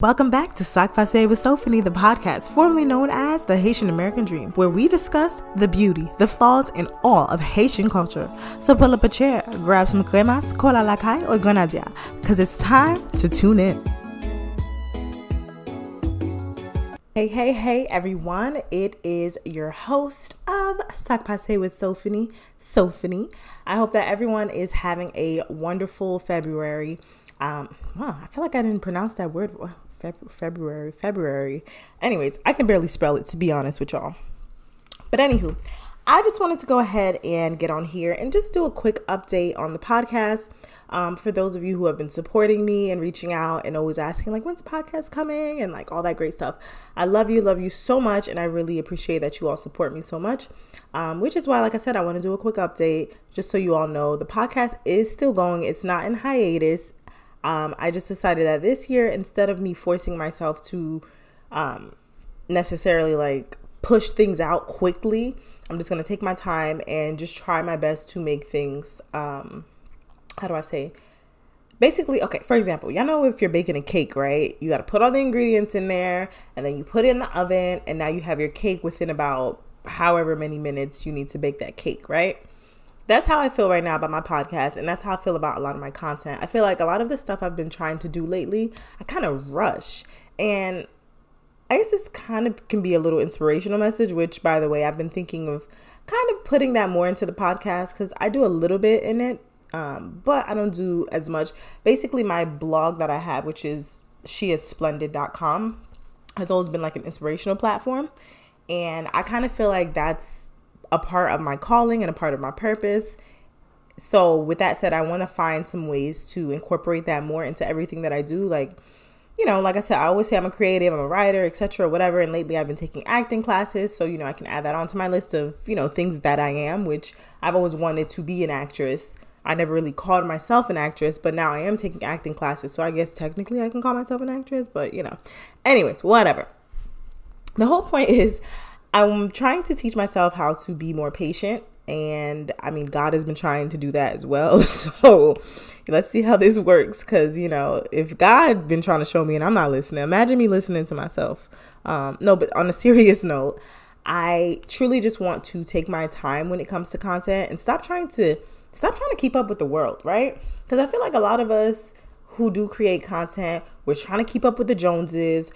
Welcome back to S'ak Pase with Sophonie, the podcast formerly known as the Haitian American Dream, where we discuss the beauty, the flaws, and all of Haitian culture. So pull up a chair, grab some cremas, cola la caille, or grenadier, because it's time to tune in. Hey, everyone. It is your host of S'ak Pase with Sophonie, Sophonie. I hope that everyone is having a wonderful February. I feel like I didn't pronounce that word. February. Anyways, I can barely spell it, to be honest with y'all. But anywho, I just wanted to go ahead and get on here and just do a quick update on the podcast. For those of you who have been supporting me and reaching out and always asking, like, when's the podcast coming? And like all that great stuff. I love you so much. And I really appreciate that you all support me so much. Which is why, like I said, I want to do a quick update just so you all know the podcast is still going. It's not in hiatus. I just decided that this year, instead of me forcing myself to necessarily like push things out quickly, I'm just going to take my time and just try my best to make things, basically, okay, for example, y'all know if you're baking a cake, right? You got to put all the ingredients in there and then you put it in the oven and now you have your cake within about however many minutes you need to bake that cake, right? That's how I feel right now about my podcast, and that's how I feel about a lot of my content. I feel like a lot of the stuff I've been trying to do lately, I kind of rush. And I guess this kind of can be a little inspirational message, which, by the way, I've been thinking of kind of putting that more into the podcast because I do a little bit in it, but I don't do as much. Basically, my blog that I have, which is sheissplendid.com, has always been like an inspirational platform. And I kind of feel like that's a part of my calling and a part of my purpose. So with that said, I want to find some ways to incorporate that more into everything that I do. Like, you know, like I said, I always say I'm a creative, I'm a writer, etc., whatever. And lately I've been taking acting classes. So, you know, I can add that onto my list of, you know, things that I am, which I've always wanted to be an actress. I never really called myself an actress, but now I am taking acting classes. So I guess technically I can call myself an actress, but you know, anyways, whatever. The whole point is I'm trying to teach myself how to be more patient. And I mean, God has been trying to do that as well. So let's see how this works. Because, you know, if God been trying to show me and I'm not listening, imagine me listening to myself. No, but on a serious note, I truly just want to take my time when it comes to content and stop trying to keep up with the world, right? Because I feel like a lot of us who do create content, we're trying to keep up with the Joneses.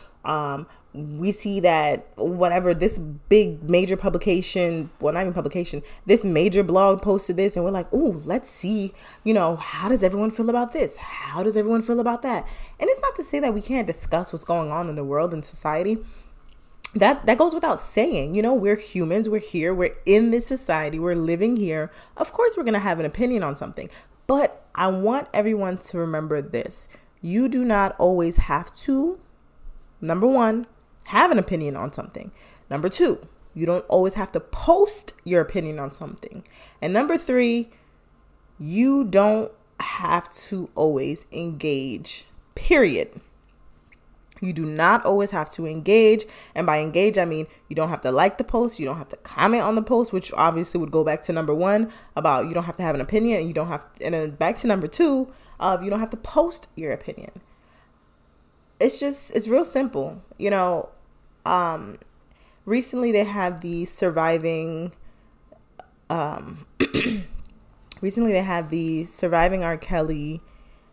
We see that whatever this big major publication, well, not even publication, this major blog posted this, and we're like, ooh, let's see, you know, how does everyone feel about this? How does everyone feel about that? And it's not to say that we can't discuss what's going on in the world and society. That goes without saying. You know, we're humans, we're here, we're in this society, we're living here. Of course, we're going to have an opinion on something, but I want everyone to remember this. You do not always have to, number one, have an opinion on something. Number two, you don't always have to post your opinion on something. And number three, you don't have to always engage, period. You do not always have to engage. And by engage, I mean, you don't have to like the post. You don't have to comment on the post, which obviously would go back to number one about you don't have to have an opinion, and you don't have, and then back to number two of you don't have to post your opinion. It's real simple. You know, recently they had the Surviving R. Kelly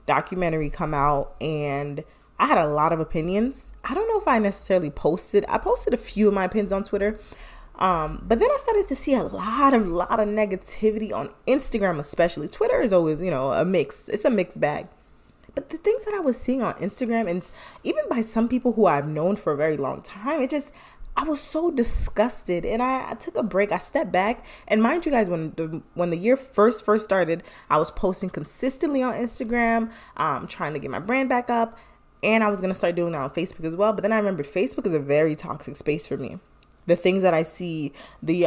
documentary come out, and I had a lot of opinions. I don't know if I necessarily posted. I posted a few of my opinions on Twitter. But then I started to see a lot of negativity on Instagram, especially. Twitter is always, you know, a mix. It's a mixed bag. But the things that I was seeing on Instagram, and even by some people who I've known for a very long time, I was so disgusted. And I took a break. I stepped back. And mind you guys, when the year first started, I was posting consistently on Instagram, trying to get my brand back up. And I was going to start doing that on Facebook as well. But then I remembered Facebook is a very toxic space for me. The things that I see, the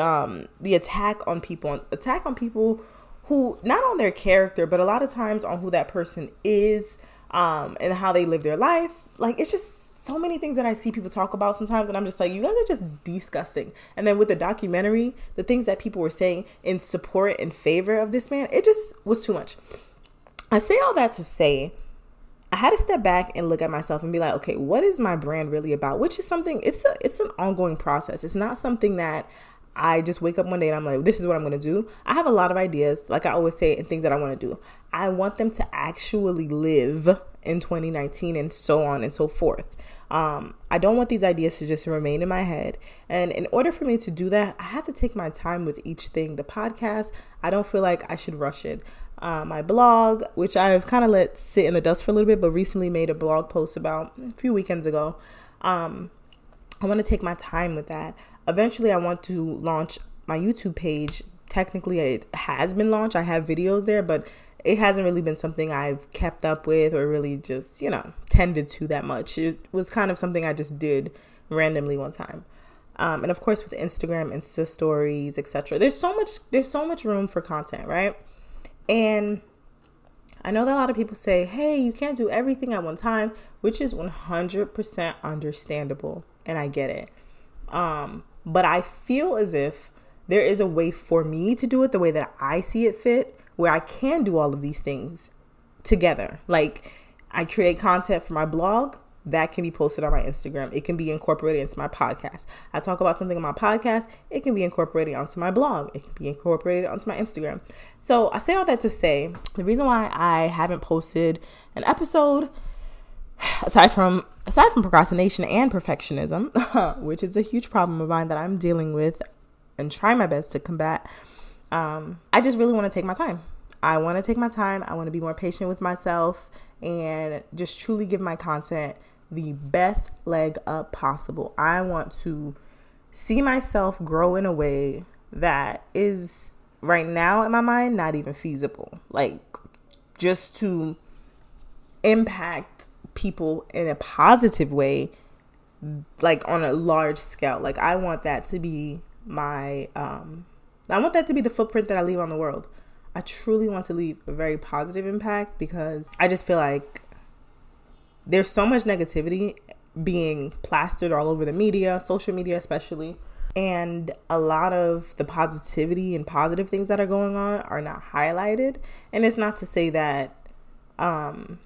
attack on people who, not on their character, but a lot of times on who that person is, and how they live their life. Like, it's just so many things that I see people talk about sometimes, and I'm just like, you guys are just disgusting. And then with the documentary, the things that people were saying in support and favor of this man, it just was too much. I say all that to say, I had to step back and look at myself and be like, okay, what is my brand really about? Which is something, it's an ongoing process. It's not something that I just wake up one day and I'm like, this is what I'm going to do. I have a lot of ideas, like I always say, and things that I want to do. I want them to actually live in 2019 and so on and so forth. I don't want these ideas to just remain in my head. And in order for me to do that, I have to take my time with each thing. The podcast, I don't feel like I should rush it. My blog, which I've kind of let sit in the dust for a little bit, but recently made a blog post about a few weekends ago. I want to take my time with that. Eventually, I want to launch my YouTube page. Technically, it has been launched. I have videos there, but it hasn't really been something I've kept up with or really just, tended to that much. It was kind of something I just did randomly one time. And of course, with Instagram, Insta stories, etc. There's so much room for content, right? And I know that a lot of people say, hey, you can't do everything at one time, which is 100% understandable. And I get it. But I feel as if there is a way for me to do it the way that I see it fit, where I can do all of these things together. Like, I create content for my blog that can be posted on my Instagram. It can be incorporated into my podcast. I talk about something on my podcast. It can be incorporated onto my blog. It can be incorporated onto my Instagram. So I say all that to say, the reason why I haven't posted an episode, aside from procrastination and perfectionism, which is a huge problem of mine that I'm dealing with and trying my best to combat, I just really want to take my time. I want to take my time. I want to be more patient with myself and just truly give my content the best leg up possible. I want to see myself grow in a way that is right now in my mind not even feasible. Like, just to impact people in a positive way, like on a large scale. Like, I want that to be my I want that to be the footprint that I leave on the world. I truly want to leave a very positive impact, because I just feel like there's so much negativity being plastered all over the media, social media especially, and a lot of the positivity and positive things that are going on are not highlighted. And it's not to say that the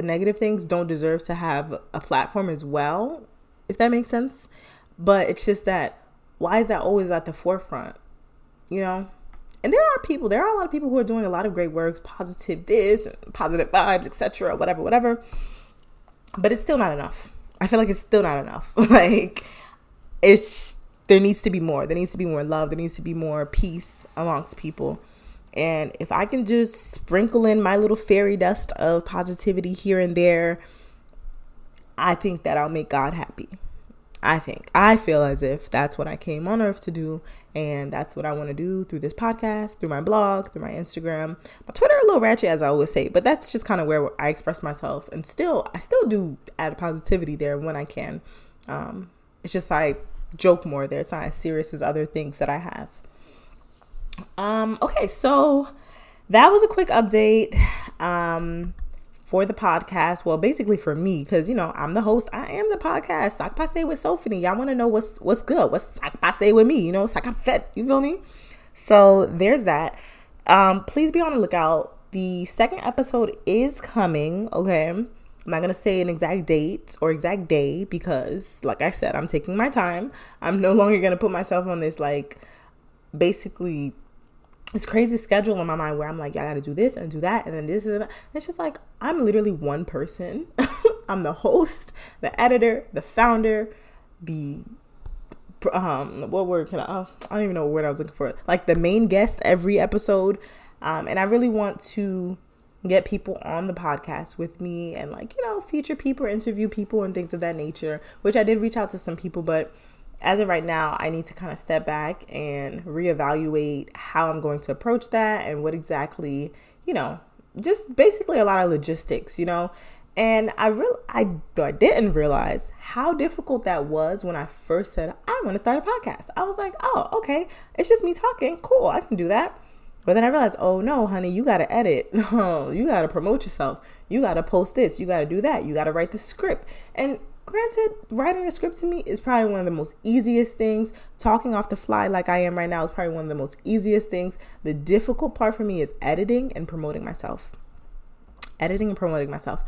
negative things don't deserve to have a platform as well, if that makes sense. But it's just that, why is that always at the forefront? And there are a lot of people who are doing a lot of great works, positive this, and positive vibes, etc., whatever. But it's still not enough. I feel like it's still not enough. Like, there needs to be more. There needs to be more love. There needs to be more peace amongst people. And if I can just sprinkle in my little fairy dust of positivity here and there, I think that I'll make God happy. I feel as if that's what I came on earth to do, and that's what I want to do through this podcast, through my blog, through my Instagram. My Twitter a little ratchet, as I always say, but that's just kind of where I express myself, and I still do add positivity there when I can. It's just I joke more there. It's not as serious as other things that I have. Okay, so that was a quick update for the podcast. Well, basically for me, because I'm the host. I am the podcast S'ak Pase with Sophonie. Y'all want to know what's good? What's S'ak Pase with me? S'ak Pase. You feel me? So there's that. Please be on the lookout. The second episode is coming. Okay, I'm not gonna say an exact date or exact day, because, like I said, I'm taking my time. I'm no longer gonna put myself on this basically this crazy schedule in my mind where I'm like, I gotta do this and do that and then this and that. It's just like, I'm literally one person. I'm the host, the editor, the founder, what word can I don't even know what word I was looking for. Like, the main guest every episode. And I really want to get people on the podcast with me and feature people, interview people and things of that nature, which I did reach out to some people, but as of right now, I need to kind of step back and reevaluate how I'm going to approach that and what exactly, just basically a lot of logistics, And I didn't realize how difficult that was when I first said, I want to start a podcast. I was like, oh, okay, it's just me talking. Cool, I can do that. But then I realized, oh no, honey, you got to edit. You got to promote yourself. You got to post this. You got to do that. You got to write the script. And granted, writing a script to me is probably one of the most easiest things. Talking off the fly like I am right now is probably one of the most easiest things. The difficult part for me is editing and promoting myself. editing and promoting myself.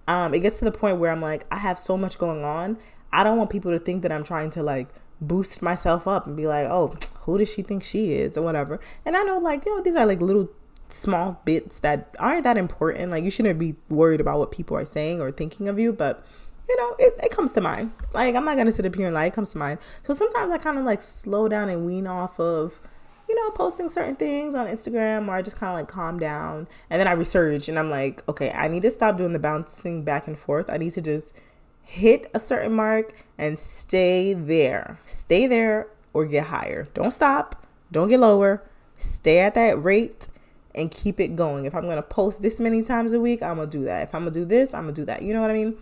It gets to the point where I'm like, I have so much going on. I don't want people to think that I'm trying to like boost myself up and be like, oh, who does she think she is or whatever. And I know, like, you know, these are like little small bits that aren't that important. Like, you shouldn't be worried about what people are saying or thinking of you, but you know, it comes to mind. Like, I'm not gonna sit up here and lie, it comes to mind. So sometimes I kind of like slow down and wean off of, you know, posting certain things on Instagram, or I just kind of like calm down, and then I resurge and I'm like, okay, I need to stop doing the bouncing back and forth. I need to just hit a certain mark and stay there or get higher. Don't stop, don't get lower, stay at that rate and keep it going. If I'm going to post this many times a week, I'm going to do that. If I'm going to do this, I'm going to do that. You know what I mean?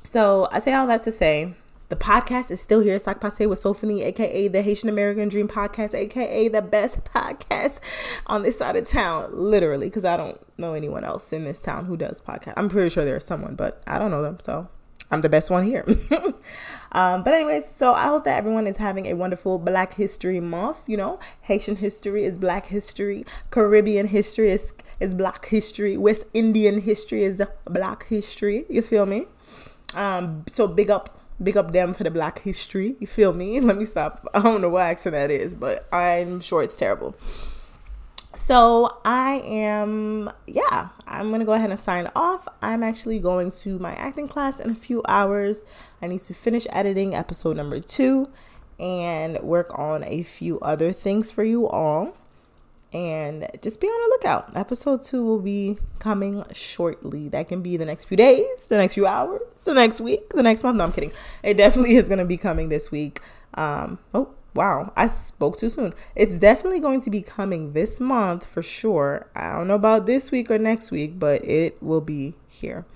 So I say all that to say, the podcast is still here. S'ak Pase with Sophonie, aka the Haitian American Dream podcast, aka the best podcast on this side of town, literally, because I don't know anyone else in this town who does podcast. I'm pretty sure there's someone, but I don't know them, so I'm the best one here. But anyways, so I hope that everyone is having a wonderful Black History Month. You know, Haitian history is Black history. Caribbean history is Black history. West Indian history is Black history. You feel me? So big up them for the Black history. You feel me? Let me stop. I don't know what accent that is, but I'm sure it's terrible. So I'm going to go ahead and sign off. I'm actually going to my acting class in a few hours. I need to finish editing episode number 2 and work on a few other things for you all. And just be on the lookout. Episode 2 will be coming shortly. That can be the next few days, the next few hours, the next week, the next month. No, I'm kidding. It definitely is going to be coming this week. Oh, wow. I spoke too soon. It's definitely going to be coming this month for sure. I don't know about this week or next week, but it will be here.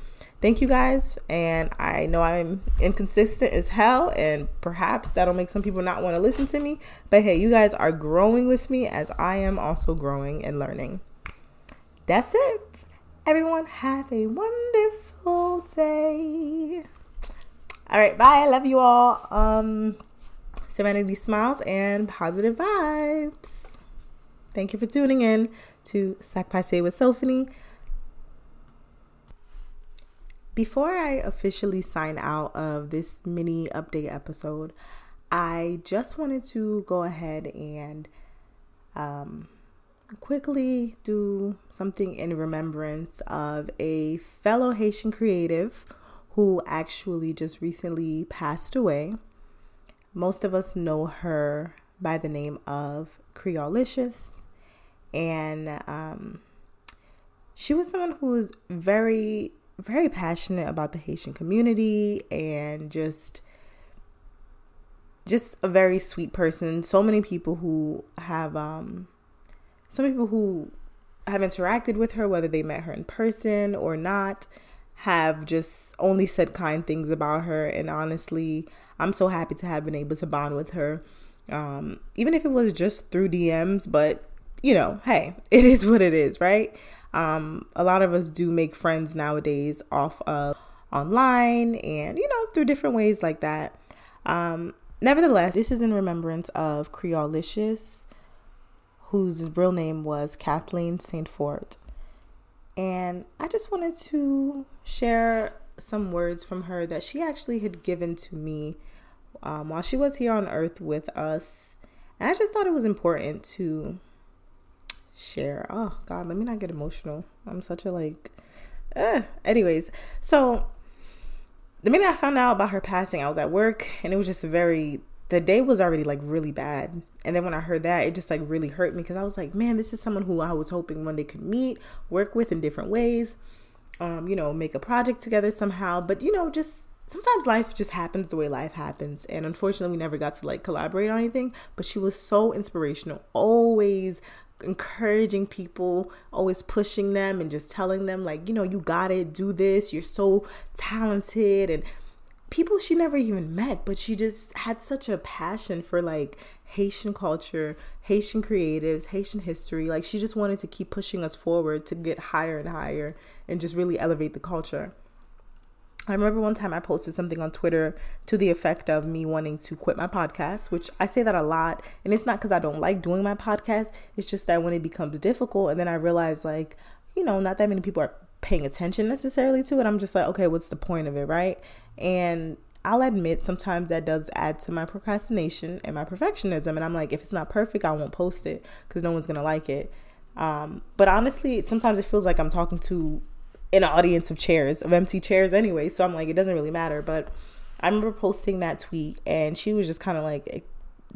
Thank you guys. And I know I'm inconsistent as hell, and perhaps that'll make some people not want to listen to me. But hey, you guys are growing with me as I am also growing and learning. That's it. Everyone have a wonderful day. All right. Bye. I love you all. Serenity smiles and positive vibes. Thank you for tuning in to S'ak Pase with Sophonie. Before I officially sign out of this mini update episode, I just wanted to go ahead and quickly do something in remembrance of a fellow Haitian creative who actually just recently passed away. Most of us know her by the name of Kreyolicious, and she was someone who was very, very passionate about the Haitian community and just a very sweet person. So many people who have interacted with her, whether they met her in person or not, have just only said kind things about her. And honestly, I'm so happy to have been able to bond with her, even if it was just through DMs. But you know, hey, it is what it is, right? A lot of us do make friends nowadays off of online and, you know, through different ways like that. Nevertheless, this is in remembrance of Kreyolicious, whose real name was Katheline St. And I just wanted to share some words from her that she actually had given to me while she was here on earth with us. And I just thought it was important to share. Oh God, let me not get emotional. I'm such a anyways. So the minute I found out about her passing, I was at work and it was just the day was already like really bad. And then when I heard that, it just like really hurt me because I was like, man, this is someone who I was hoping one day could meet, work with in different ways, you know, make a project together somehow. But, you know, just sometimes life just happens the way life happens. And unfortunately, we never got to like collaborate on anything, but she was so inspirational, always encouraging people, always pushing them and just telling them like, you know, you got it, do this, you're so talented. And people she never even met, but she just had such a passion for like Haitian culture, Haitian creatives, Haitian history. Like she just wanted to keep pushing us forward to get higher and higher and just really elevate the culture. I remember one time I posted something on Twitter to the effect of me wanting to quit my podcast, which I say that a lot. And it's not because I don't like doing my podcast. It's just that when it becomes difficult and then I realize like, you know, not that many people are paying attention necessarily to it. I'm just like, okay, what's the point of it, right? And I'll admit sometimes that does add to my procrastination and my perfectionism. And I'm like, if it's not perfect, I won't post it because no one's going to like it. But honestly, sometimes it feels like I'm talking to an audience of empty chairs anyway. So I'm like, it doesn't really matter. But I remember posting that tweet and she was just kind of like,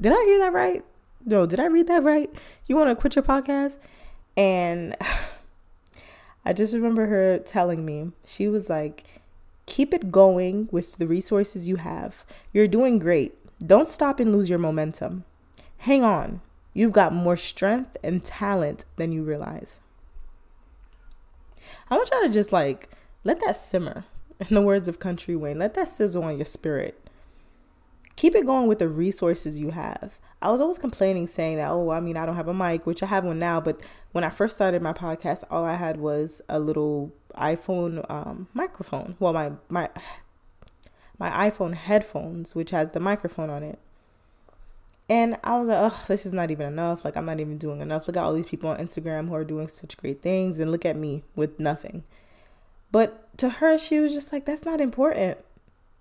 did I hear that right? No, did I read that right? You want to quit your podcast? And I just remember her telling me, she was like, keep it going with the resources you have. You're doing great. Don't stop and lose your momentum. Hang on. You've got more strength and talent than you realize. I want y'all to just like, let that simmer. In the words of Country Wayne, let that sizzle on your spirit. Keep it going with the resources you have. I was always complaining saying that, I don't have a mic, which I have one now. But when I first started my podcast, all I had was a little iPhone microphone. Well, my iPhone headphones, which has the microphone on it. And I was like, this is not even enough. Like, I'm not even doing enough. Look at all these people on Instagram who are doing such great things. And look at me with nothing. But to her, she was just like, that's not important.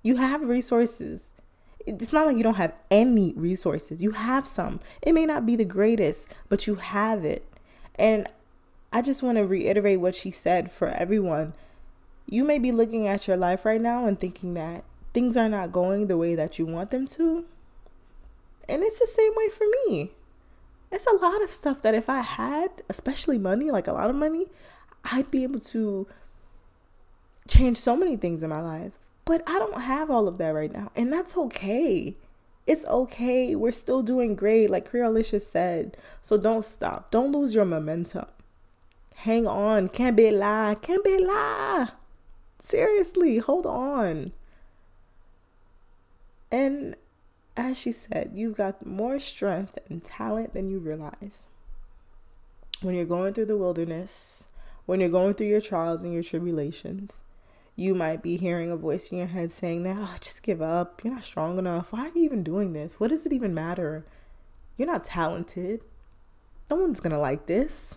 You have resources. It's not like you don't have any resources. You have some. It may not be the greatest, but you have it. And I just want to reiterate what she said for everyone. You may be looking at your life right now and thinking that things are not going the way that you want them to. And it's the same way for me. It's a lot of stuff that if I had, especially money, like a lot of money, I'd be able to change so many things in my life. But I don't have all of that right now. And that's okay. It's okay. We're still doing great, like Kreyolicious said. So don't stop. Don't lose your momentum. Hang on. Can't be la. Can't be la. Seriously, hold on. And as she said, you've got more strength and talent than you realize. When you're going through the wilderness, when you're going through your trials and your tribulations, you might be hearing a voice in your head saying that, just give up. You're not strong enough. Why are you even doing this? What does it even matter? You're not talented. No one's going to like this.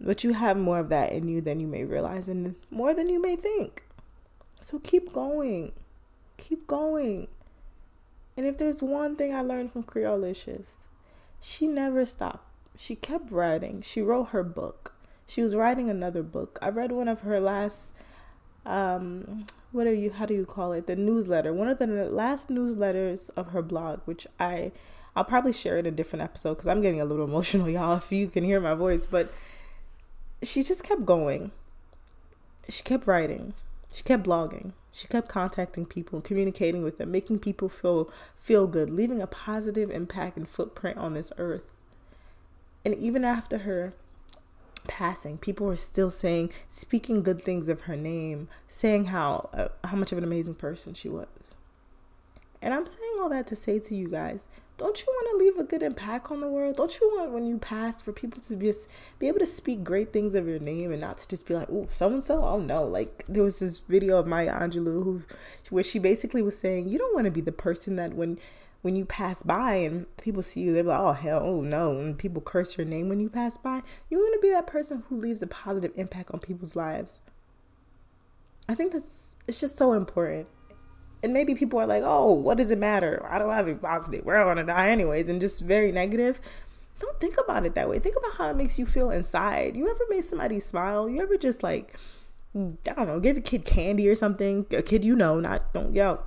But you have more of that in you than you may realize and more than you may think. So keep going. Keep going. And if there's one thing I learned from Kreyolicious, she never stopped. She kept writing. She wrote her book. She was writing another book. I read one of her last, how do you call it? The newsletter. One of the last newsletters of her blog, which I'll probably share in a different episode because I'm getting a little emotional, y'all, if you can hear my voice. But she just kept going. She kept writing. She kept blogging. She kept contacting people, communicating with them, making people feel good, leaving a positive impact and footprint on this earth. And even after her passing, people were still speaking good things of her name, saying how much of an amazing person she was. And I'm saying all that to say to you guys, don't you want to leave a good impact on the world? Don't you want, when you pass, for people to just be able to speak great things of your name and not to just be like, oh, so-and-so? Oh, no. Like, there was this video of Maya Angelou where she basically was saying, you don't want to be the person that when you pass by and people see you, they're like, oh, hell, oh, no. And people curse your name when you pass by. You want to be that person who leaves a positive impact on people's lives. I think it's just so important. And maybe people are like, oh, what does it matter? I don't have a positive. We're all going to die anyways. And just very negative. Don't think about it that way. Think about how it makes you feel inside. You ever made somebody smile? You ever just like, I don't know, give a kid candy or something? A kid don't yell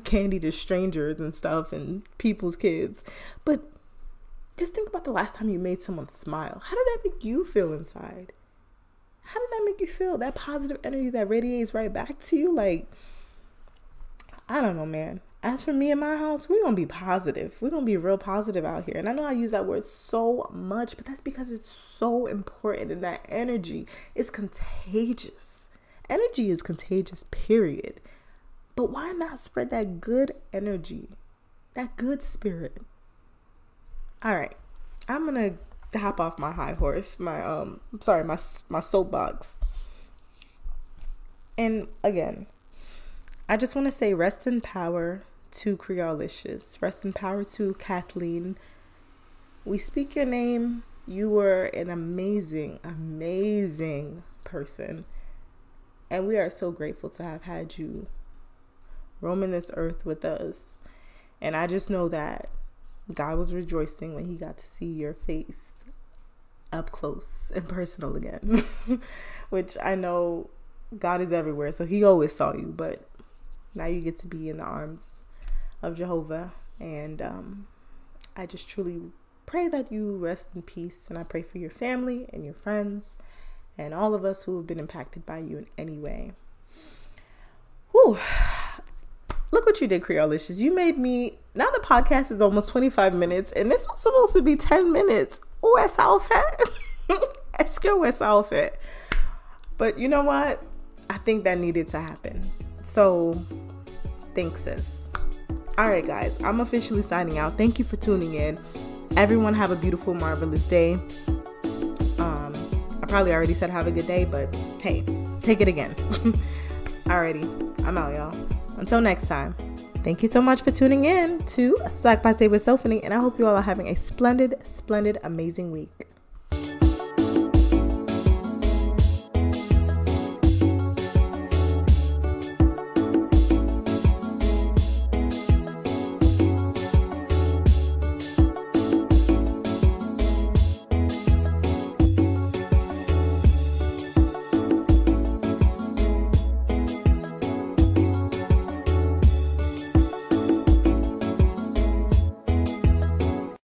candy to strangers and stuff and people's kids. But just think about the last time you made someone smile. How did that make you feel inside? How did that make you feel? That positive energy that radiates right back to you? Like, I don't know, man. As for me and my house, we're going to be positive. We're going to be real positive out here. And I know I use that word so much, but that's because it's so important. And that energy is contagious. Energy is contagious, period. But why not spread that good energy, that good spirit? All right. I'm going to hop off my high horse, my soapbox. And again, I just want to say rest in power to Kreyolicious. Rest in power to Katheline. We speak your name You were an amazing, amazing person. And we are so grateful to have had you roaming this earth with us. And I just know that God was rejoicing when he got to see your face up close and personal again. Which I know God is everywhere, so he always saw you. But now you get to be in the arms of Jehovah. And I just truly pray that you rest in peace. And I pray for your family and your friends and all of us who have been impacted by you in any way. Whew. Look what you did, Kreyolicious. You made me... Now the podcast is almost 25 minutes, and this was supposed to be 10 minutes. Oh, est-ce au fait? Est-ce que ouais, ça au fait? But you know what? I think that needed to happen. So, thanks, sis. All right, guys. I'm officially signing out. Thank you for tuning in. Everyone have a beautiful, marvelous day. I probably already said have a good day, but hey, take it again. Alrighty. I'm out, y'all. Until next time. Thank you so much for tuning in to S'ak Pase with Sophonie, and I hope you all are having a splendid, splendid, amazing week.